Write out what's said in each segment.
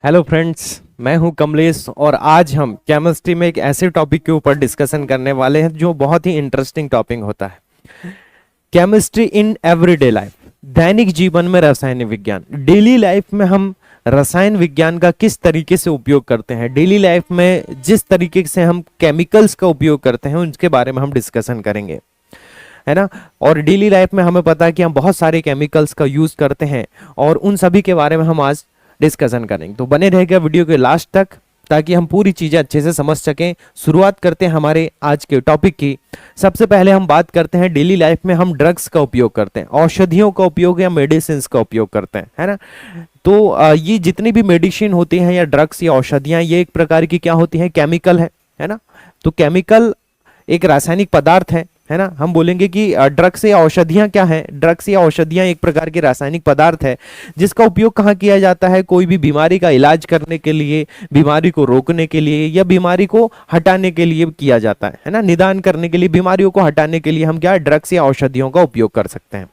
Hello friends, मैं हूं कमलेश और आज हम केमिस्ट्री में एक ऐसे टॉपिक के ऊपर डिस्कशन करने वाले हैं जो बहुत ही इंटरेस्टिंग टॉपिक होता है। केमिस्ट्री इन एवरीडे लाइफ, दैनिक जीवन में रसायन विज्ञान। डेली लाइफ में हम रसायन विज्ञान का किस तरीके से उपयोग करते हैं, डेली लाइफ में जिस तरीके से हम केमिकल्स का उपयोग करते हैं उनके बारे में हम डिस्कशन करेंगे, है ना। और डेली लाइफ में हमें पता है कि हम बहुत सारे केमिकल्स का यूज करते हैं और उन सभी के बारे में हम आज डिस्कशन करेंगे। तो बने रहेगा वीडियो के लास्ट तक ताकि हम पूरी चीजें अच्छे से समझ सकें। शुरुआत करते हैं हमारे आज के टॉपिक की। सबसे पहले हम बात करते हैं डेली लाइफ में हम ड्रग्स का उपयोग करते हैं, औषधियों का उपयोग या मेडिसिन का उपयोग करते हैं, है ना। तो ये जितनी भी मेडिसिन होती हैं या ड्रग्स या औषधियां, ये एक प्रकार की क्या होती हैं, केमिकल है ना। तो केमिकल एक रासायनिक पदार्थ है ना। हम बोलेंगे कि ड्रग्स या औषधियां क्या है, ड्रग्स या औषधियां एक प्रकार के रासायनिक पदार्थ है जिसका उपयोग कहाँ किया जाता है, कोई भी बीमारी का इलाज करने के लिए, बीमारी को रोकने के लिए या बीमारी को हटाने के लिए किया जाता है ना। निदान करने के लिए, बीमारियों को हटाने के लिए हम क्या ड्रग्स या औषधियों का उपयोग कर सकते हैं।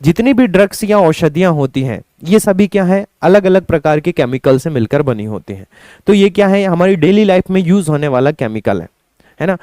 जितनी भी ड्रग्स या औषधियां होती हैं ये सभी क्या है, अलग अलग प्रकार के केमिकल से मिलकर बनी होती हैं। तो ये क्या है, हमारी डेली लाइफ में यूज होने वाला केमिकल है ना।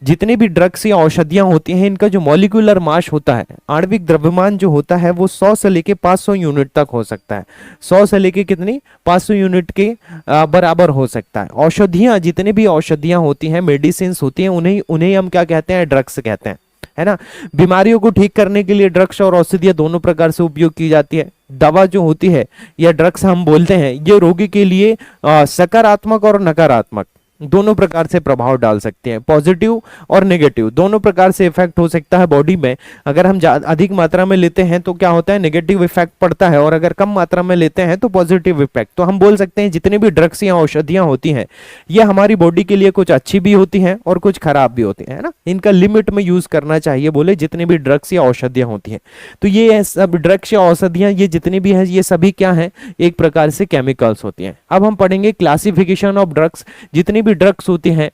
जितनी भी ड्रग्स या औषधियां होती हैं इनका जो मॉलिक्यूलर मास होता है, आणविक द्रव्यमान जो होता है वो 100 से लेके 500 यूनिट तक हो सकता है। 100 से लेके कितनी, 500 यूनिट के बराबर हो सकता है। औषधियां, जितनी भी औषधियां होती हैं, मेडिसिन होती हैं, उन्हें उन्हें हम क्या कहते हैं, ड्रग्स कहते हैं, है ना। बीमारियों को ठीक करने के लिए ड्रग्स और औषधियां दोनों प्रकार से उपयोग की जाती है। दवा जो होती है या ड्रग्स हम बोलते हैं, ये रोगी के लिए सकारात्मक और नकारात्मक दोनों प्रकार से प्रभाव डाल सकते हैं। पॉजिटिव और नेगेटिव दोनों प्रकार से इफेक्ट हो सकता है बॉडी में। अगर हम अधिक मात्रा में लेते हैं तो क्या होता है, नेगेटिव इफेक्ट पड़ता है, और अगर कम मात्रा में लेते हैं तो पॉजिटिव इफेक्ट। तो हम बोल सकते हैं जितने भी ड्रग्स या औषधियां होती हैं ये हमारी बॉडी के लिए कुछ अच्छी भी होती हैं और कुछ खराब भी होती है ना। इनका लिमिट में यूज करना चाहिए, बोले जितने भी ड्रग्स या औषधियां होती हैं। तो ये सब ड्रग्स या औषधियां ये जितनी भी हैं ये सभी क्या है, एक प्रकार से केमिकल्स होती हैं। अब हम पढ़ेंगे क्लासिफिकेशन ऑफ ड्रग्स। जितनी भी ड्रग्स होती हैं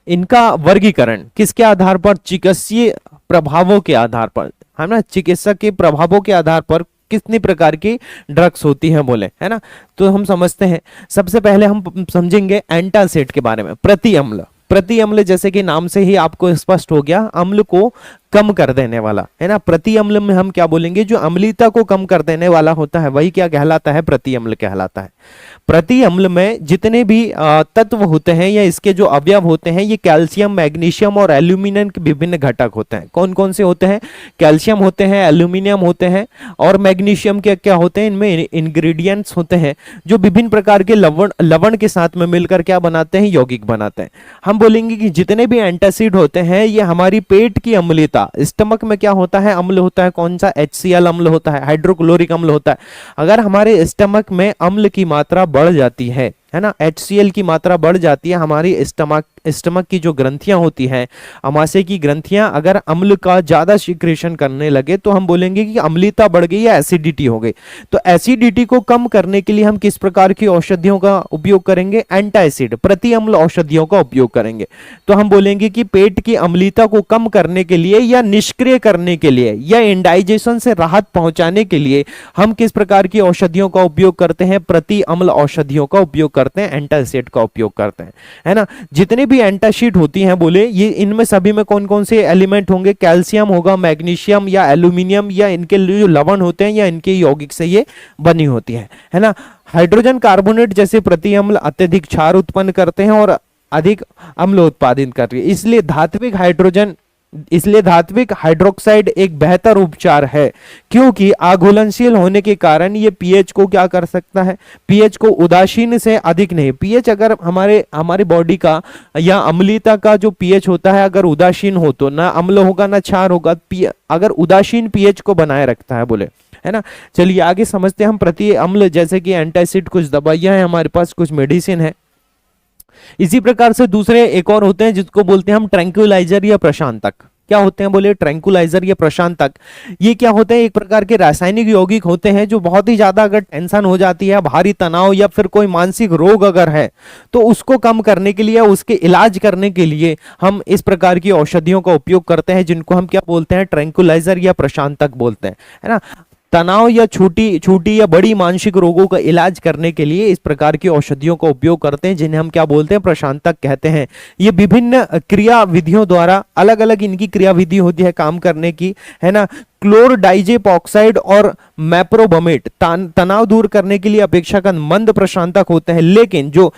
इनका वर्गीकरण किसके आधार पर, चिकित्सीय प्रभावों के आधार पर, है ना। चिकित्सा के प्रभावों के आधार पर कितनी प्रकार की ड्रग्स होती हैं बोले, है ना। तो हम समझते हैं, सबसे पहले हम समझेंगे एंटासिड के बारे में। प्रति अम्ल, प्रति अम्ल जैसे कि नाम से ही आपको स्पष्ट हो गया, अम्ल को कम कर देने वाला, है ना। प्रति अम्ल में हम क्या बोलेंगे, जो अम्लीयता को कम कर देने वाला होता है वही क्या कहलाता है, प्रति अम्ल कहलाता है। प्रति अम्ल में जितने भी तत्व होते हैं या इसके जो अवयव होते हैं ये कैल्शियम, मैग्नीशियम और एल्यूमिनियम के विभिन्न घटक होते हैं। कौन कौन से होते हैं, कैल्शियम होते हैं, एल्यूमिनियम होते हैं और मैग्नीशियम के क्या होते हैं, इनमें इंग्रेडिएंट्स होते हैं जो विभिन्न प्रकार के लवण के साथ में मिलकर क्या बनाते हैं, यौगिक बनाते हैं। हम बोलेंगे कि जितने भी एंटासिड होते हैं ये हमारी पेट की अम्लता, स्टमक में क्या होता है, अम्ल होता है। कौन सा, HCl अम्ल होता है, हाइड्रोक्लोरिक अम्ल होता है। अगर हमारे स्टमक में अम्ल की मात्रा बढ़ जाती है ना, HCl की मात्रा बढ़ जाती है, हमारी स्टमक की जो ग्रंथियां होती हैं, अमाशय की ग्रंथियां अगर अम्ल का ज्यादा सिक्रेशन करने लगे तो हम बोलेंगे कि अम्लता बढ़ गई या एसिडिटी हो गई। तो एसिडिटी को कम करने के लिए हम किस प्रकार की औषधियों का उपयोग करेंगे, एंटासिड, प्रति अम्ल औषधियों का उपयोग करेंगे। तो हम बोलेंगे कि पेट की अम्लता को कम करने के लिए या निष्क्रिय करने के लिए या इंडाइजेशन से राहत पहुंचाने के लिए हम किस प्रकार की औषधियों का उपयोग करते हैं, प्रति अम्ल औषधियों का उपयोग करते हैं, एंटासिड का उपयोग करते हैं, है ना। जितने भी एंटासिड होती हैं बोले ये, इनमें सभी में कौन कौन से एलिमेंट होंगे, कैल्शियम होगा, मैग्नीशियम या एल्यूमिनियम या इनके जो लवण होते हैं या इनके यौगिक से ये बनी होती है ना। हाइड्रोजन कार्बोनेट जैसे प्रति अम्ल अत्यधिक क्षार उत्पन्न करते हैं और अधिक अम्ल उत्पादित करते हैं। इसलिए धात्विक हाइड्रोक्साइड एक बेहतर उपचार है, क्योंकि आघूलनशील होने के कारण ये पीएच को क्या कर सकता है, पीएच को उदासीन से अधिक नहीं। पीएच अगर हमारे बॉडी का या अम्लीयता का जो पीएच होता है अगर उदासीन हो तो ना अम्ल होगा ना क्षार होगा, अगर उदासीन पीएच को बनाए रखता है बोले, है ना। चलिए आगे समझते हैं हम प्रति अम्ल, जैसे कि एंटासिड कुछ दवाइयां हैं हमारे पास, कुछ मेडिसिन है। इसी प्रकार से दूसरे एक और होते हैं जिसको बोलते हैं हम ट्रैंक्विलाइजर या प्रशांतक। क्या होते हैं बोले, ट्रैंक्विलाइजर या प्रशांतक। ये क्या होते हैं, एक प्रकार के रासायनिक यौगिक होते हैं जो बहुत ही ज्यादा अगर टेंशन हो जाती है, भारी तनाव या फिर कोई मानसिक रोग अगर है तो उसको कम करने के लिए, उसके इलाज करने के लिए हम इस प्रकार की औषधियों का उपयोग करते हैं जिनको हम क्या बोलते हैं, ट्रैंक्विलाइजर या प्रशांतक बोलते हैं, है ना। तनाव या छोटी छोटी या बड़ी मानसिक रोगों का इलाज करने के लिए इस प्रकार की औषधियों का उपयोग करते हैं, जिन्हें हम क्या बोलते हैं, प्रशांतक कहते हैं। ये विभिन्न क्रिया विधियों द्वारा, अलग अलग इनकी क्रिया विधि होती है काम करने की, है ना। क्लोरडाइजेपॉक्साइड और मैप्रोबमेट तनाव दूर करने के लिए अपेक्षाकृत मंद प्रशांतक होते हैं, लेकिन जो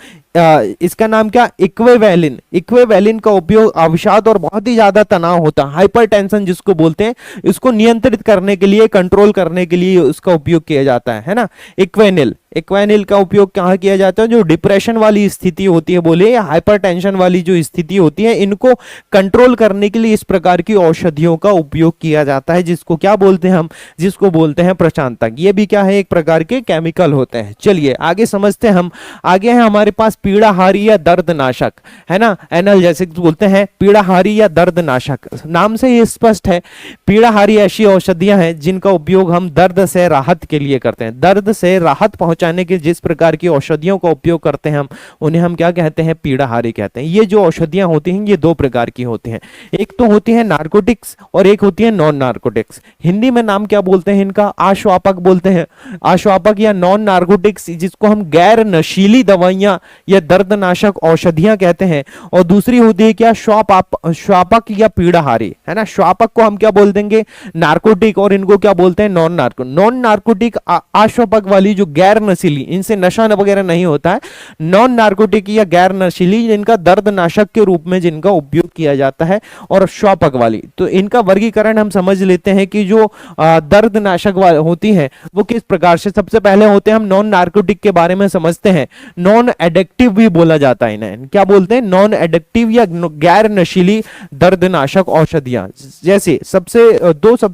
इसका नाम क्या, इक्वेवेलिन, इक्वेवेलिन का उपयोग अवसाद और बहुत ही ज्यादा तनाव होता है, हाइपरटेंशन जिसको बोलते हैं, इसको नियंत्रित करने के लिए, कंट्रोल करने के लिए उसका उपयोग किया जाता है ना। इक्वेनिल, इक्वेनिल का उपयोग कहाँ किया जाता है, जो डिप्रेशन वाली स्थिति होती है बोले, या हाइपरटेंशन वाली जो स्थिति होती है, इनको कंट्रोल करने के लिए इस प्रकार की औषधियों का उपयोग किया जाता है, जिसको क्या बोलते हैं हम, जिसको बोलते हैं प्रशांतक। ये भी क्या है, एक प्रकार के केमिकल होते हैं। चलिए आगे समझते हैं हम। आगे है हमारे पास पीड़ाहारी या दर्दनाशक, है ना, एनाल्जेसिक्स बोलते हैं, पीड़ाहारी या दर्दनाशक। नाम से ही स्पष्ट है, पीड़ाहारी ऐसी औषधियां हैं जिनका उपयोग हम दर्द से राहत के लिए करते हैं। दर्द से राहत पहुंचाने के जिस प्रकार की औषधियों का उपयोग करते हैं हम, उन्हें हम क्या कहते हैं, पीड़ाहारी कहते हैं। ये जो औषधियां होती हैं ये दो प्रकार की होती हैं, एक तो होती है नार्कोटिक्स और एक होती है नॉन नार्कोटिक्स। हिंदी में नाम क्या बोलते हैं इनका, आश्वापक बोलते हैं, आश्वापक या नॉन नार्कोटिक्स, जिसको हम गैर नशीली दवाइयां या दर्दनाशक औषधियां कहते हैं। और दूसरी होती है क्या, श्वापक या पीड़ाहारी, है ना। श्वापक को हम क्या बोल देंगे, नार्कोटिक, और इनको क्या बोलते हैं, नॉन नार्को। नॉन नार्कोटिक आश्वापक वाली जो गैर नशीली, इनसे नशा वगैरह नहीं होता है, नॉन नार्कोटिक या गैर नशीली, जिनका दर्दनाशक के रूप में जिनका उपयोग किया जाता है। और श्वापक वाली, तो इनका वर्गीकरण हम समझ लेते हैं कि जो दर्दनाशक होती है वो किस प्रकार से। सबसे पहले होते हैं, हम नॉन नार्कोटिक के बारे में समझते हैं, नॉन एडिक्टिव भी बोला जाता है इन्हें, क्या बोलते हैं, नॉन एडिक्टिव या गैर नशीली दर्दनाशक औषधियां। जैसे सबसे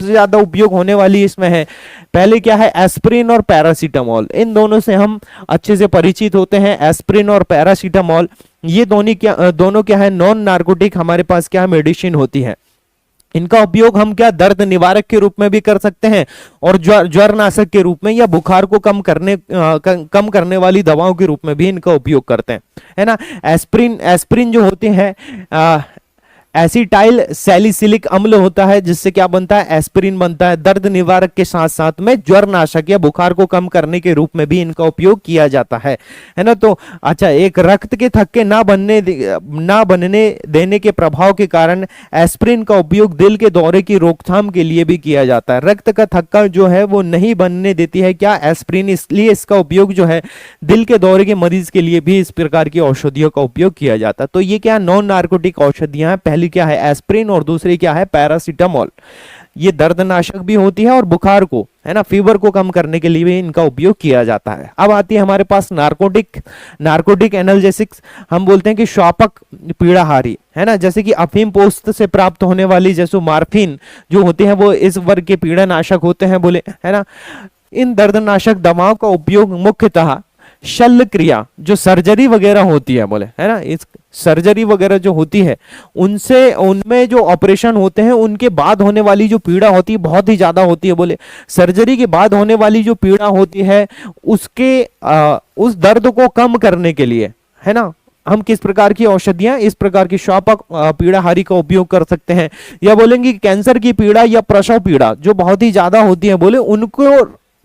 ज्यादा उपयोग होने वाली इसमें है, पहले क्या है, एस्प्रिन और पैरासीटामोल। इन दोनों से हम अच्छे से परिचित होते हैं, एस्प्रिन और पैरासीटामोल। ये दोनों क्या है, नॉन नार्कोटिक हमारे पास क्या मेडिसिन होती है। इनका उपयोग हम क्या, दर्द निवारक के रूप में भी कर सकते हैं, और ज्वरनाशक के रूप में, या बुखार को कम करने वाली दवाओं के रूप में भी इनका उपयोग करते हैं, है ना। एस्प्रिन जो होते हैं, एसिटाइल सैलिसिलिक अम्ल होता है, जिससे क्या बनता है, एस्पिरिन बनता है। दर्द निवारक के साथ साथ में ज्वरनाशक या बुखार को कम करने के रूप में भी इनका उपयोग किया जाता है ना। तो अच्छा, एक रक्त के थक्के ना बनने देने के प्रभाव के कारण एस्पिरिन का उपयोग दिल के दौरे की रोकथाम के लिए भी किया जाता है। रक्त का थक्का जो है वो नहीं बनने देती है क्या, एस्पिरिन, इसलिए इसका उपयोग जो है दिल के दौरे के मरीज के लिए भी इस प्रकार की औषधियों का उपयोग किया जाता है। तो ये क्या, नॉन नार्कोटिक औषधियां हैं। पहली क्या है, एस्प्रिन, और दूसरी क्या है, पैरासीटामोल। ये दर्दनाशक भी होती है और बुखार को, है ना, फीवर को कम करने के लिए भी इनका उपयोग किया जाता है। अब आती है हमारे पास नार्कोटिक एनाल्जेसिक्स। हम बोलते हैं कि श्वापक पीड़ाहारी, है ना, जैसे कि अफीम पोस्त से प्राप्त होने वाली, जैसे मार्फिन जो होते हैं, वो इस वर्ग के पीड़ानाशक होते हैं बोले, है ना। इन दर्दनाशक दवाओं का उपयोग मुख्यतः शल्य क्रिया, जो सर्जरी वगैरह होती है बोले, है ना, इस सर्जरी वगैरह जो होती है उनमें जो ऑपरेशन होते हैं उनके बाद होने वाली जो पीड़ा होती है बहुत ही ज्यादा होती है बोले। सर्जरी के बाद होने वाली जो पीड़ा होती है उस दर्द को कम करने के लिए, है ना, हम किस प्रकार की औषधियां, इस प्रकार की श्वापक पीड़ाहारी का उपयोग कर सकते हैं। या बोलेंगे कैंसर की पीड़ा या प्रसव पीड़ा जो बहुत ही ज्यादा होती है बोले, उनको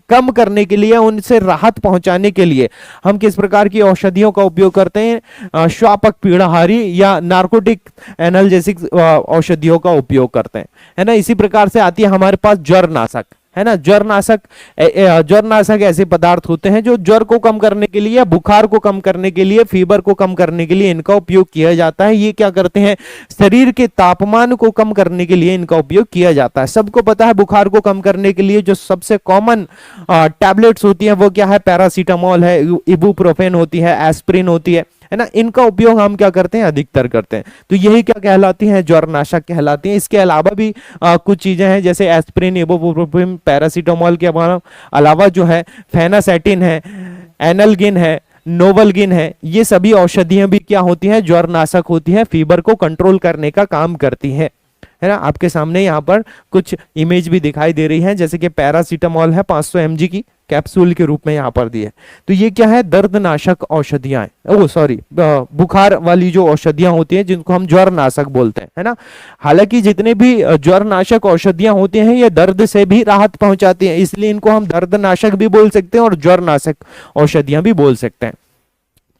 कम करने के लिए, उनसे राहत पहुंचाने के लिए हम किस प्रकार की औषधियों का उपयोग करते हैं, श्वापक पीड़ाहारी या नार्कोटिक एनाल्जेसिक औषधियों का उपयोग करते हैं, है ना। इसी प्रकार से आती है हमारे पास ज्वरनाशक, है ना। ज्वरनाशक ऐसे पदार्थ होते हैं जो ज्वर को कम करने के लिए, बुखार को कम करने के लिए, फीवर को कम करने के लिए इनका उपयोग किया जाता है। ये क्या करते हैं, शरीर के तापमान को कम करने के लिए इनका उपयोग किया जाता है। सबको पता है बुखार को कम करने के लिए जो सबसे कॉमन टैबलेट्स होती है वो क्या है, पैरासीटामोल है, इबुप्रोफेन होती है, एस्प्रिन होती है ना। इनका उपयोग हम क्या करते हैं, अधिकतर करते हैं। तो यही क्या कहलाती हैं, ज्वरनाशक कहलाती हैं। इसके अलावा भी कुछ चीजें हैं, जैसे एस्प्रिन, इबुप्रोफेन, पैरासीटामोल के अलावा जो है फेनासेटिन है, एनाल्गिन है, नोवल्गिन है, ये सभी औषधियां भी क्या होती हैं, ज्वरनाशक होती हैं, फीवर को कंट्रोल करने का काम करती है ना। आपके सामने यहाँ पर कुछ इमेज भी दिखाई दे रही है, जैसे कि पैरासीटामोल है 500 mg की, कैप्सूल के रूप में यहाँ पर दी है। तो ये क्या है, दर्दनाशक औषधियां, ओ सॉरी, बुखार वाली जो औषधियां होती हैं जिनको हम ज्वर नाशक बोलते हैं, है ना। हालांकि जितने भी ज्वर नाशक औषधियां होती हैं ये दर्द से भी राहत पहुंचाती हैं, इसलिए इनको हम दर्दनाशक भी बोल सकते हैं और ज्वर नाशक औषधियां भी बोल सकते हैं।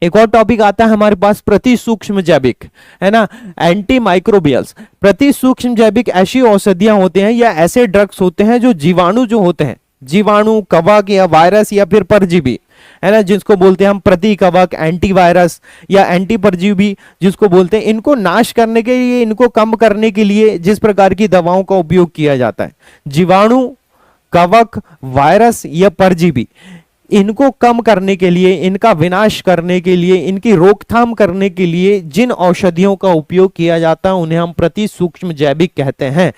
एक और टॉपिक आता है हमारे पास, प्रति सूक्ष्म जैविक, है ना, एंटी माइक्रोबियल्स। प्रति सूक्ष्म जैविक ऐसी औषधियां होते हैं या ऐसे ड्रग्स होते हैं जो जीवाणु जो होते हैं, जीवाणु, कवक या वायरस या फिर परजीवी, है ना, जिसको बोलते हैं हम प्रतिकवक, एंटीवायरस या एंटी परजीवी जिसको बोलते हैं, इनको नाश करने के लिए, इनको कम करने के लिए जिस प्रकार की दवाओं का उपयोग किया जाता है, जीवाणु, कवक, वायरस या परजीवी, इनको कम करने के लिए, इनका विनाश करने के लिए, इनकी रोकथाम करने के लिए जिन औषधियों का उपयोग किया जाता है उन्हें हम प्रति सूक्ष्म जैविक कहते हैं।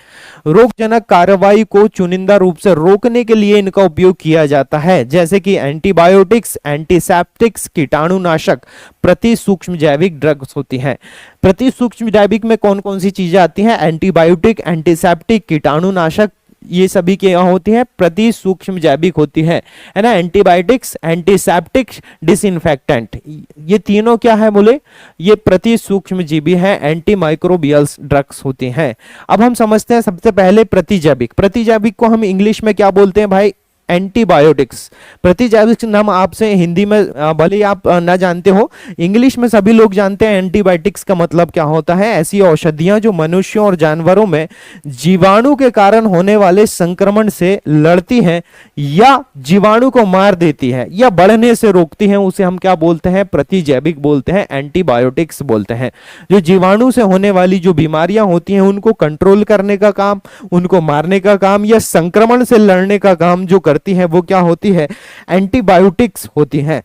रोगजनक कार्रवाई को चुनिंदा रूप से रोकने के लिए इनका उपयोग किया जाता है, जैसे कि एंटीबायोटिक्स, एंटीसेप्टिक्स, कीटाणुनाशक प्रति सूक्ष्म जैविक ड्रग्स होती हैं। प्रति सूक्ष्म जैविक में कौन कौन सी चीजें आती हैं, एंटीबायोटिक, एंटीसेप्टिक, कीटाणुनाशक, ये सभी के यहाँ होती है, प्रति सूक्ष्म जैविक होती है ना। एंटीबायोटिक्स, एंटीसेप्टिक्स, डिसइंफेक्टेंट, ये तीनों क्या है बोले, ये प्रति सूक्ष्म जीवी है, एंटी माइक्रोबियल्स ड्रग्स होती हैं। अब हम समझते हैं सबसे पहले प्रतिजैविक। प्रतिजैविक को हम इंग्लिश में क्या बोलते हैं भाई, एंटीबायोटिक्स। प्रतिजैविक नाम आपसे हिंदी में भले आप ना जानते हो, इंग्लिश में सभी लोग जानते हैं। एंटीबायोटिक्स का मतलब क्या होता है, ऐसी औषधियां जो मनुष्यों और जानवरों में जीवाणु के कारण होने वाले संक्रमण से लड़ती हैं या जीवाणु को मार देती है या बढ़ने से रोकती हैं, उसे हम क्या बोलते हैं, प्रतिजैविक बोलते हैं, एंटीबायोटिक्स बोलते हैं। जो जीवाणु से होने वाली जो बीमारियां होती हैं उनको कंट्रोल करने का काम, उनको मारने का काम या संक्रमण से लड़ने का काम जो करती है वो क्या होती है, एंटीबायोटिक्स होती है।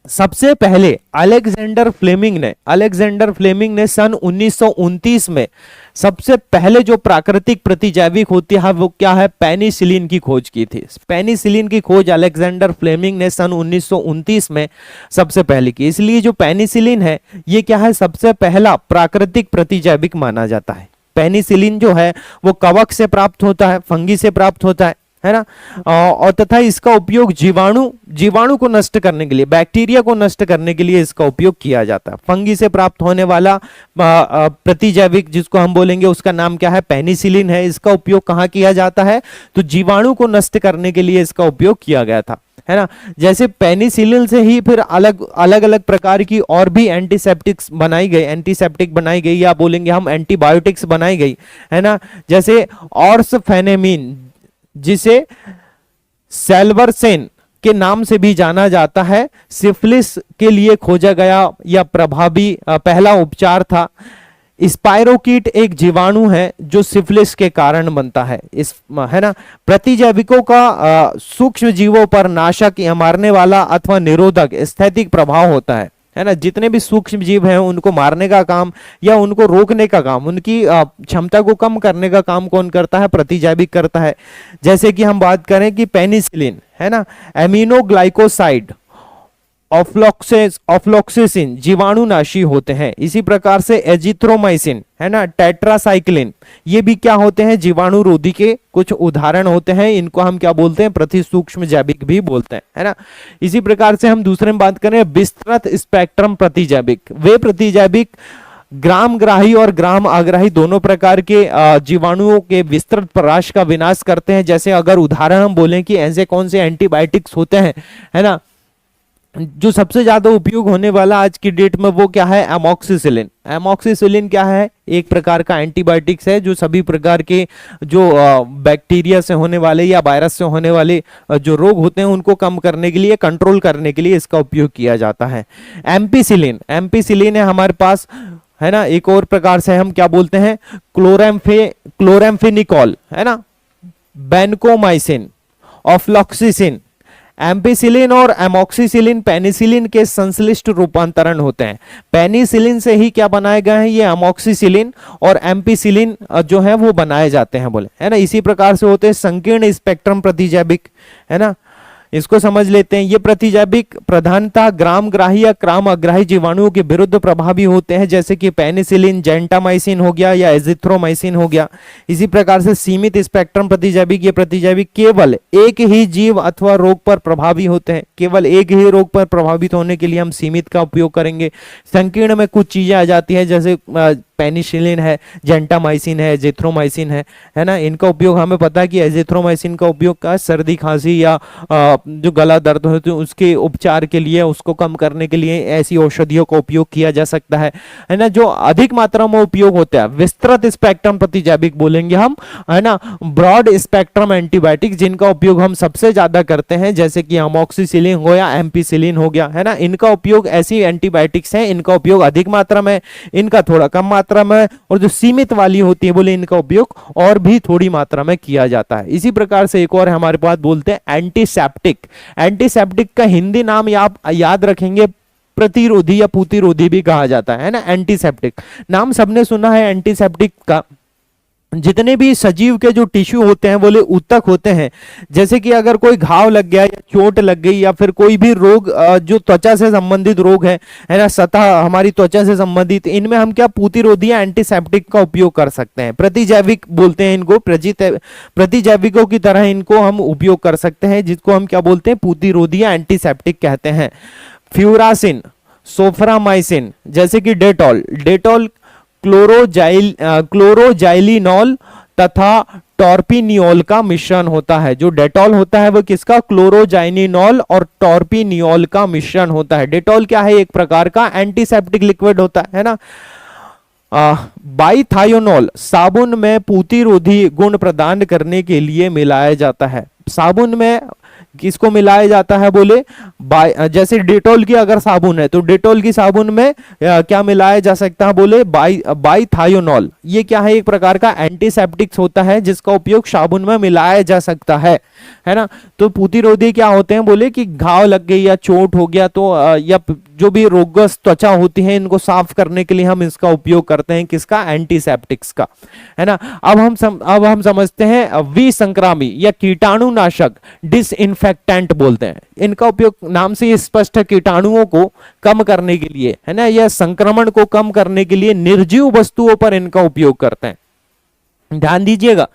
सबसे पहले अलेक्जेंडर फ्लेमिंग ने सन 1929 में सबसे पहले जो प्राकृतिक प्रतिजैविक होती है वो क्या है, पेनिसिलिन की खोज की थी। पेनिसिलिन की खोज अलेक्जेंडर फ्लेमिंग ने सन 1929 में सबसे पहले की, इसलिए जो पेनिसिलिन है ये क्या है, सबसे पहला प्राकृतिक प्रतिजैविक माना जाता है। पेनिसिलिन जो है वो कवक से प्राप्त होता है, फंगी से प्राप्त होता है ना, और तथा इसका उपयोग जीवाणु को नष्ट करने के लिए, बैक्टीरिया को नष्ट करने के लिए इसका उपयोग किया जाता है। फंगी से प्राप्त होने वाला प्रतिजैविक जिसको हम बोलेंगे उसका नाम क्या है, पेनिसिलिन है। इसका उपयोग कहाँ किया जाता है, तो जीवाणु को नष्ट करने के लिए इसका उपयोग किया गया था, है ना। जैसे पेनिसिलिन से ही फिर अलग अलग प्रकार की और भी एंटीसेप्टिक्स बनाई गई, एंटीसेप्टिक बनाई गई या बोलेंगे हम एंटीबायोटिक्स बनाई गई, है ना। जैसे ऑर्सफेनेमिन जिसे सेल्वरसेन के नाम से भी जाना जाता है, सिफिलिस के लिए खोजा गया या प्रभावी पहला उपचार था। स्पाइरोकीट एक जीवाणु है जो सिफिलिस के कारण बनता है, इस है ना। प्रतिजैविकों का सूक्ष्म जीवों पर नाशक या मारने वाला अथवा निरोधक स्थैतिक प्रभाव होता है ना। जितने भी सूक्ष्म जीव हैं उनको मारने का काम या उनको रोकने का काम, उनकी क्षमता को कम करने का काम कौन करता है, प्रतिजैविक करता है। जैसे कि हम बात करें कि पेनिसिलिन, है ना, एमिनोग्लाइकोसाइड, ऑफ्लॉक्सिसिन जीवाणुनाशी होते हैं। इसी प्रकार से एजिथ्रोमाइसिन, है ना, टेट्रासाइक्लिन, ये भी क्या होते हैं, जीवाणुरोधी के कुछ उदाहरण होते हैं। इनको हम क्या बोलते हैं, प्रति सूक्ष्म जैविक भी बोलते हैं, है ना। इसी प्रकार से हम दूसरे में बात करें विस्तृत स्पेक्ट्रम प्रतिजैविक। वे प्रतिजैविक ग्रामग्राही और ग्राम आग्राही दोनों प्रकार के जीवाणुओं के विस्तृत प्रकाश का विनाश करते हैं। जैसे अगर उदाहरण हम बोलें कि ऐसे कौन से एंटीबायोटिक्स होते हैं, है ना, जो सबसे ज्यादा उपयोग होने वाला आज की डेट में वो क्या है, एमॉक्सिसिलिन। एमॉक्सिसिलिन क्या है, एक प्रकार का एंटीबायोटिक्स है जो सभी प्रकार के जो बैक्टीरिया से होने वाले या वायरस से होने वाले जो रोग होते हैं उनको कम करने के लिए, कंट्रोल करने के लिए इसका उपयोग किया जाता है। एम्पिसिलिन है हमारे पास, है ना। एक और प्रकार से हम क्या बोलते हैं, क्लोरेम्फेनिकॉल, है ना, बेनकोमाइसिन, ऑफ्लॉक्सिसिन। एम्पिसिलिन और एमॉक्सिसिलिन पेनिसिलिन के संश्लिष्ट रूपांतरण होते हैं। पेनिसिलिन से ही क्या बनाए गए हैं, ये एमॉक्सिसिलिन और एम्पिसिलिन जो है वो बनाए जाते हैं बोले, है ना। इसी प्रकार से होते हैं संकीर्ण स्पेक्ट्रम प्रतिजैविक, है ना। इसको समझ लेते हैं। ये प्रतिजैविक प्रधानतः ग्रामग्राही या ग्राम अग्राही जीवाणुओं के विरुद्ध प्रभावी होते हैं, जैसे कि पेनिसिलिन, जेंटामाइसिन हो गया या एजिथ्रोमाइसिन हो गया। इसी प्रकार से सीमित स्पेक्ट्रम प्रतिजैविक, ये प्रतिजैविक केवल एक ही जीव अथवा रोग पर प्रभावी होते हैं। केवल एक ही रोग पर प्रभावित होने के लिए हम सीमित का उपयोग करेंगे। संकीर्ण में कुछ चीजें आ जाती है, जैसे पेनिसिलिन है, जेंटामाइसिन है, एजिथ्रोमाइसिन है ना। इनका उपयोग हमें पता है कि एजिथ्रोमाइसिन का उपयोग का सर्दी खांसी या जो गला दर्द हो तो उसके उपचार के लिए, उसको कम करने के लिए ऐसी औषधियों का उपयोग किया जा सकता है ना। जो अधिक मात्रा में उपयोग होता है विस्तृत स्पेक्ट्रम प्रतिजैविक बोलेंगे हम, है ना। ब्रॉड स्पेक्ट्रम एंटीबायोटिक जिनका उपयोग हम सबसे ज्यादा करते हैं, जैसे कि अमोक्सिसिलिन हो या एम्पिसिलिन हो गया, है ना। इनका उपयोग, ऐसी एंटीबायोटिक्स हैं, इनका उपयोग अधिक मात्रा में, इनका थोड़ा कम मात्रा में, और जो सीमित वाली होती है बोले इनका उपयोग और भी थोड़ी मात्रा में किया जाता है। इसी प्रकार से एक और हमारे पास बोलते हैं एंटीसेप्टिक। एंटीसेप्टिक का हिंदी नाम आप याद रखेंगे, प्रतिरोधी या पूतिरोधी भी कहा जाता है ना। एंटीसेप्टिक नाम सबने सुना है एंटीसेप्टिक का। जितने भी सजीव के जो टिश्यू होते हैं बोले ऊतक होते हैं, जैसे कि अगर कोई घाव लग गया या चोट लग गई या फिर कोई भी रोग जो त्वचा से संबंधित रोग है ना, सतह हमारी त्वचा से संबंधित, इनमें हम क्या पूतिरोधी या एंटीसेप्टिक का उपयोग कर सकते हैं। प्रतिजैविक बोलते हैं इनको, प्रतिजैविकों की तरह इनको हम उपयोग कर सकते हैं, जिसको हम क्या बोलते हैं, पूतिरोधी या एंटीसेप्टिक कहते हैं। फ्यूरासिन, सोफ्रामाइसिन, जैसे कि डेटॉल क्लोरोजाइलिनॉल तथा टॉर्पिनियोल का मिश्रण होता है। जो डेटॉल होता है वो किसका, क्लोरोजाइनिनॉल और टॉर्पिनियोल का मिश्रण होता है। डेटॉल क्या है, एक प्रकार का एंटीसेप्टिक लिक्विड होता है ना। बाइथायोनॉल साबुन में पूतिरोधी गुण प्रदान करने के लिए मिलाया जाता है। साबुन में किसको मिलाया जाता है बोले, जैसे डेटॉल की अगर साबुन है तो डेटॉल की साबुन में क्या मिलाया जा सकता है बोले, बाइथायोनॉल। ये क्या है, एक प्रकार का एंटीसेप्टिक्स होता है जिसका उपयोग साबुन में मिलाया जा सकता है ना। तो पूतिरोधी क्या होते हैं बोले कि घाव लग गई या चोट हो गया तो या जो भी रोगग्रस्त त्वचा होती है इनको साफ करने के लिए हम इसका उपयोग करते हैं, किसका, एंटीसेप्टिक्स का, है ना। अब हम समझते हैं विसंक्रामी या कीटाणुनाशक, डिसइंफेक्टेंट बोलते हैं। इनका उपयोग नाम से स्पष्ट है, कीटाणुओं को कम करने के लिए, है ना, या संक्रमण को कम करने के लिए निर्जीव वस्तुओं पर इनका उपयोग करते हैं। ध्यान दीजिएगा,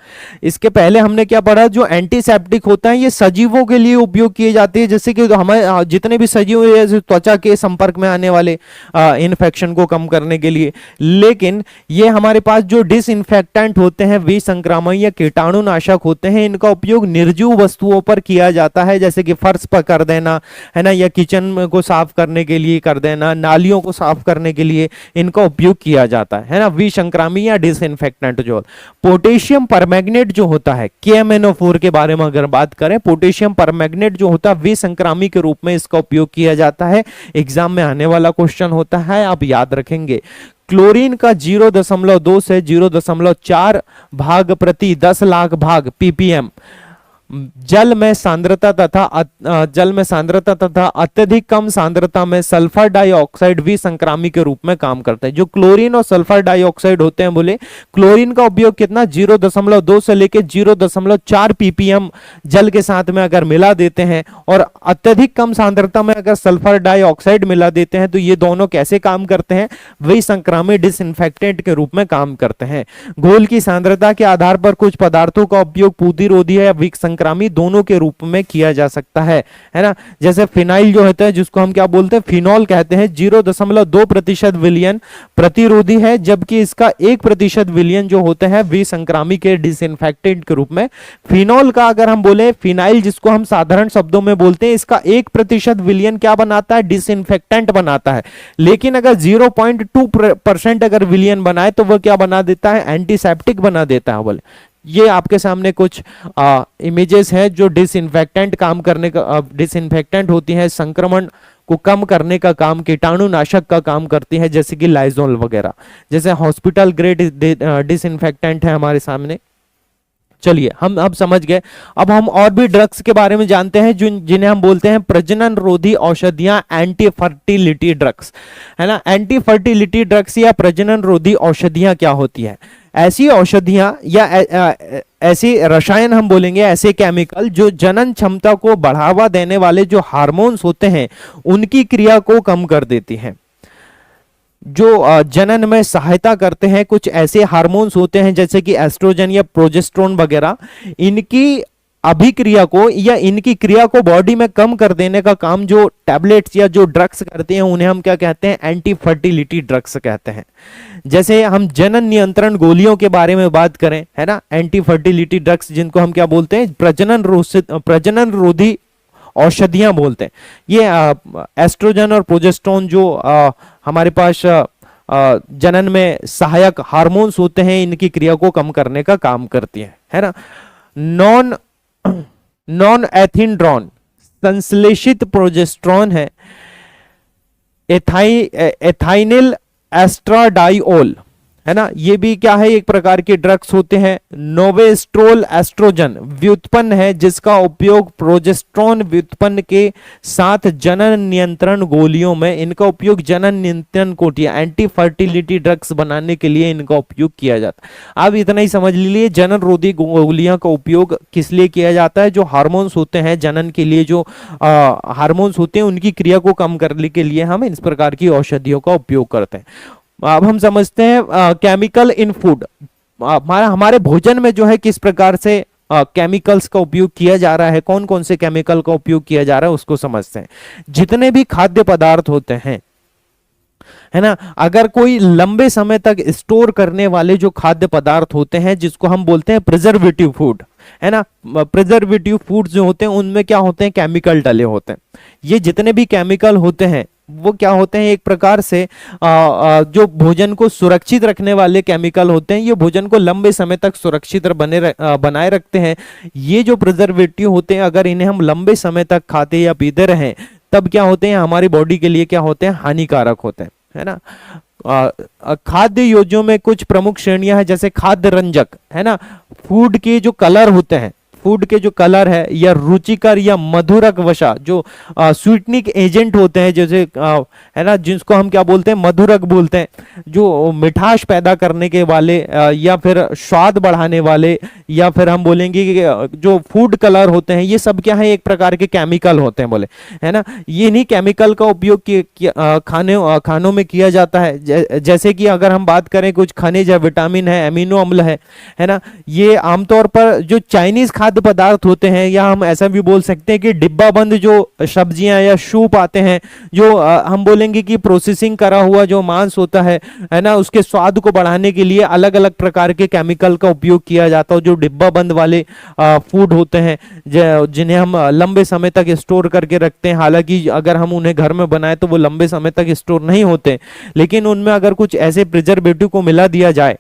इसके पहले हमने क्या पढ़ा, जो एंटीसेप्टिक होता है ये सजीवों के लिए उपयोग किए जाते हैं, जैसे कि हमें जितने भी सजीव हैं त्वचा के संपर्क में आने वाले इन्फेक्शन को कम करने के लिए। लेकिन ये हमारे पास जो डिसइंफेक्टेंट होते हैं, विसंक्रामक या कीटाणुनाशक होते हैं, इनका उपयोग निर्जीव वस्तुओं पर किया जाता है, जैसे कि फर्श पर कर देना, है ना, या किचन को साफ करने के लिए कर देना, नालियों को साफ करने के लिए इनका उपयोग किया जाता है ना, विसंक्रामी या डिसइंफेक्टेंट। जो पोटेशियम परमैंगनेट जो होता है, KMnO4 के बारे में अगर बात करें, पोटेशियम परमैंगनेट जो होता है विसंक्रामी के रूप में इसका उपयोग किया जाता है। एग्जाम में आने वाला क्वेश्चन होता है, आप याद रखेंगे। क्लोरीन का 0.2 से 0.4 भाग प्रति 10 लाख भाग ppm जल में सांद्रता तथा अत्यधिक कम सांद्रता में सल्फर डाइऑक्साइड विसंक्रामी के रूप में काम करते हैं। जो क्लोरीन और सल्फर डाइऑक्साइड होते हैं बोले, क्लोरीन का उपयोग कितना, 0.2 से लेके 0.4 ppm जल के साथ में अगर मिला देते हैं, और अत्यधिक कम सांद्रता में अगर सल्फर डाइऑक्साइड मिला देते हैं, तो ये दोनों कैसे काम करते हैं, विसंक्रामी डिसइंफेक्टेंट के रूप में काम करते हैं। घोल की सांद्रता के आधार पर कुछ पदार्थों का उपयोग पूतिरोधी या विसंक्रामी दोनों के रूप में किया जा सकता है ना। जैसे फिनाइल जो होता है, जिसको हम क्या बोलते हैं, फिनॉल कहते हैं, 0.2% विलयन प्रतिरोधी है, जबकि इसका 1% विलयन जो होते हैं विसंक्रामी के डिसइंफेक्टेंट के रूप में। फिनॉल का अगर हम बोले, फिनाइल जिसको हम साधारण शब्दों में बोलते हैं, इसका 1% विलयन क्या बनाता है, डिसइंफेक्टेंट बनाता है। लेकिन अगर 0.2% अगर विलयन बनाए तो वह क्या बना देता है, एंटीसेप्टिक बना देता है। बोले ये आपके सामने कुछ इमेजेस हैं जो डिसइंफेक्टेंट काम करने का, डिसइंफेक्टेंट होती है, संक्रमण को कम करने का काम, कीटाणुनाशक का काम करती है, जैसे कि लाइजोल वगैरह। जैसे हॉस्पिटल ग्रेड डिसइंफेक्टेंट है हमारे सामने, चलिए हम अब समझ गए। अब हम और भी ड्रग्स के बारे में जानते हैं जिन्हें हम बोलते हैं प्रजनन रोधी औषधियां, एंटी फर्टिलिटी ड्रग्स, है ना। एंटी फर्टिलिटी ड्रग्स या प्रजनन रोधी औषधियां क्या होती है? ऐसी औषधियां या ऐसे रसायन हम बोलेंगे, ऐसे केमिकल जो जनन क्षमता को बढ़ावा देने वाले जो हार्मोन्स होते हैं उनकी क्रिया को कम कर देती हैं, जो जनन में सहायता करते हैं। कुछ ऐसे हार्मोन्स होते हैं जैसे कि एस्ट्रोजन या प्रोजेस्टेरोन वगैरह, इनकी अभिक्रिया को या इनकी क्रिया को बॉडी में कम कर देने का काम जो टैबलेट्स या जो ड्रग्स करते हैं उन्हें हम क्या कहते हैं? एंटी फर्टिलिटी ड्रग्स कहते हैं। जैसे हम जनन नियंत्रण गोलियों के बारे में बात करें, है ना, एंटी फर्टिलिटी ड्रग्स जिनको हम क्या बोलते हैं? प्रजनन रोधी औषधियां बोलते हैं। ये एस्ट्रोजन और प्रोजेस्टेरोन जो हमारे पास जनन में सहायक हार्मोन्स होते हैं, इनकी क्रिया को कम करने का काम करती है ना। नॉन एथिनड्रॉन संश्लेषित प्रोजेस्टेरोन है। एथाइनिल एस्ट्राडाइओल, है ना, ये भी क्या है? एक प्रकार के ड्रग्स होते हैं। नोवेस्ट्रोल एस्ट्रोजन व्युत्पन्न है जिसका उपयोग प्रोजेस्टेरोन व्युत्पन्न के साथ जनन नियंत्रण गोलियों में, इनका उपयोग जनन नियंत्रण कोटिया एंटी फर्टिलिटी ड्रग्स बनाने के लिए इनका उपयोग किया जाता है। अब इतना ही समझ लीजिए, जनन रोधी गोलियां का उपयोग किस लिए किया जाता है? जो हार्मोन्स होते हैं जनन के लिए, जो हार्मोन्स होते हैं उनकी क्रिया को कम करने के लिए हम इस प्रकार की औषधियों का उपयोग करते हैं। अब हम समझते हैं केमिकल इन फूड, हमारे भोजन में जो है किस प्रकार से केमिकल्स का उपयोग किया जा रहा है, कौन कौन से केमिकल का उपयोग किया जा रहा है उसको समझते हैं। जितने भी खाद्य पदार्थ होते हैं, है ना, अगर कोई लंबे समय तक स्टोर करने वाले जो खाद्य पदार्थ होते हैं जिसको हम बोलते हैं प्रिजर्वेटिव फूड, है ना, प्रिजर्वेटिव फूड जो होते हैं उनमें क्या होते हैं? केमिकल डले होते हैं। ये जितने भी केमिकल होते हैं वो क्या होते हैं? एक प्रकार से जो भोजन को सुरक्षित रखने वाले केमिकल होते हैं, ये भोजन को लंबे समय तक सुरक्षित बनाए रखते हैं। ये जो प्रिजर्वेटिव होते हैं अगर इन्हें हम लंबे समय तक खाते या पीते रहें तब क्या होते हैं? हमारी बॉडी के लिए क्या होते हैं? हानिकारक होते हैं, है ना। खाद्य योजों में कुछ प्रमुख श्रेणियां हैं, जैसे खाद्य रंजक, है ना, फूड के जो कलर होते हैं, फूड के जो कलर है, या रुचिकर या मधुरक वसा जो स्वीटनिंग एजेंट होते हैं, जैसे है ना, जिसको हम क्या बोलते हैं? मधुरक बोलते हैं, जो मिठास पैदा करने के वाले या फिर स्वाद बढ़ाने वाले, या फिर हम बोलेंगे कि जो फूड कलर होते हैं, ये सब क्या है? एक प्रकार के केमिकल होते हैं, बोले, है ना। ये नहीं केमिकल का उपयोग खानों में किया जाता है। जैसे कि अगर हम बात करें कुछ खनिज है, विटामिन है, अमीनो अम्ल है ना, ये आमतौर पर जो चाइनीज खाद्य पदार्थ होते हैं, या हम ऐसा भी बोल सकते हैं कि डिब्बा बंद जो सब्जियां या सूप आते हैं, जो हम बोलेंगे कि प्रोसेसिंग करा हुआ जो मांस होता है ना, उसके स्वाद को बढ़ाने के लिए अलग अलग प्रकार के केमिकल का उपयोग किया जाता है। जो डिब्बा बंद वाले फूड होते हैं जिन्हें हम लंबे समय तक स्टोर करके रखते हैं, हालांकि अगर हम उन्हें घर में बनाए तो वो लंबे समय तक स्टोर नहीं होते, लेकिन उनमें अगर कुछ ऐसे प्रिजर्वेटिव को मिला दिया जाए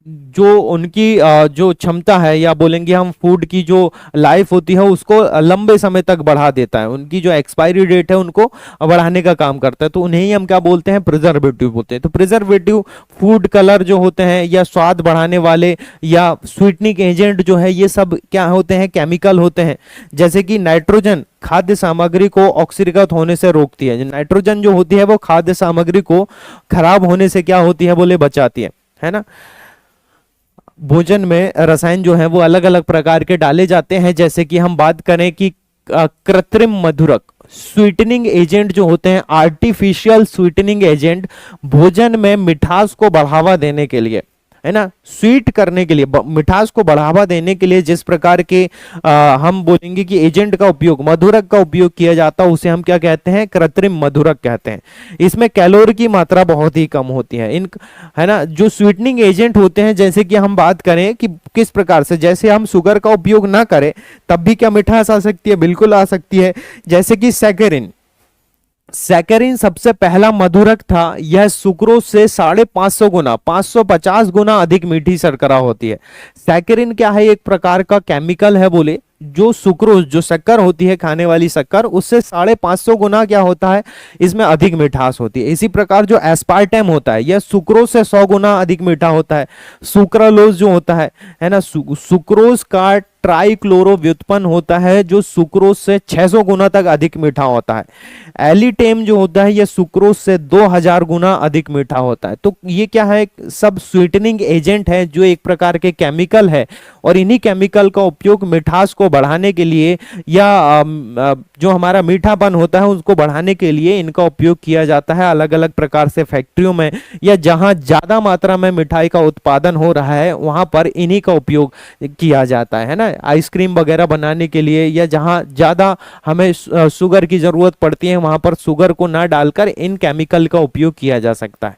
जो उनकी जो क्षमता है, या बोलेंगे हम फूड की जो लाइफ होती है उसको लंबे समय तक बढ़ा देता है, उनकी जो एक्सपायरी डेट है उनको बढ़ाने का काम करता है, तो उन्हें ही हम क्या बोलते हैं? प्रिजर्वेटिव बोलते हैं। तो प्रिजर्वेटिव फूड कलर जो होते हैं, या स्वाद बढ़ाने वाले, या स्वीटनिंग एजेंट जो है, ये सब क्या होते हैं? केमिकल होते हैं। जैसे कि नाइट्रोजन खाद्य सामग्री को ऑक्सीकृत होने से रोकती है। नाइट्रोजन जो होती है वो खाद्य सामग्री को खराब होने से क्या होती है? बोले बचाती है ना। भोजन में रसायन जो है वो अलग अलग प्रकार के डाले जाते हैं, जैसे कि हम बात करें कि कृत्रिम मधुरक स्वीटनिंग एजेंट जो होते हैं, आर्टिफिशियल स्वीटनिंग एजेंट भोजन में मिठास को बढ़ावा देने के लिए, है ना, स्वीट करने के लिए, मिठास को बढ़ावा देने के लिए जिस प्रकार के हम बोलेंगे कि एजेंट का उपयोग, मधुरक का उपयोग किया जाता है, उसे हम क्या कहते हैं? कृत्रिम मधुरक कहते हैं। इसमें कैलोरी की मात्रा बहुत ही कम होती है। है ना, जो स्वीटनिंग एजेंट होते हैं, जैसे कि हम बात करें कि किस प्रकार से, जैसे हम शुगर का उपयोग ना करें तब भी क्या मिठास आ सकती है? बिल्कुल आ सकती है। जैसे कि सैकरिन सबसे पहला मधुरक था। यह सुक्रोज से 550 गुना, 550 गुना अधिक मीठी शर्करा होती है। सैकरिन क्या है? एक प्रकार का केमिकल है, बोले, जो सुक्रोज, जो शक्कर होती है खाने वाली शक्कर, उससे 550 गुना क्या होता है, इसमें अधिक मिठास होती है। इसी प्रकार जो एस्पार्टेम होता है यह सुक्रोज से 100 गुना अधिक मीठा होता है। सुक्रालोज जो होता है ना, सुक्रोज का ट्राइक्लोरो व्युत्पन्न होता है जो सुक्रोज से 600 गुना तक अधिक मीठा होता है। एलिटेम जो होता है यह सुक्रोज से 2000 गुना अधिक मीठा होता है। तो ये क्या है, सब स्वीटनिंग एजेंट है जो एक प्रकार के केमिकल है, और इन्हीं केमिकल का उपयोग मिठास को बढ़ाने के लिए या जो हमारा मीठापन होता है उसको बढ़ाने के लिए इनका उपयोग किया जाता है अलग अलग प्रकार से फैक्ट्रियों में, या जहां ज्यादा मात्रा में मिठाई का उत्पादन हो रहा है वहां पर इन्हीं का उपयोग किया जाता है ना, आइसक्रीम वगैरह बनाने के लिए, या जहां ज्यादा हमें शुगर की जरूरत पड़ती है वहां पर शुगर को ना डालकर इन केमिकल का उपयोग किया जा सकता है।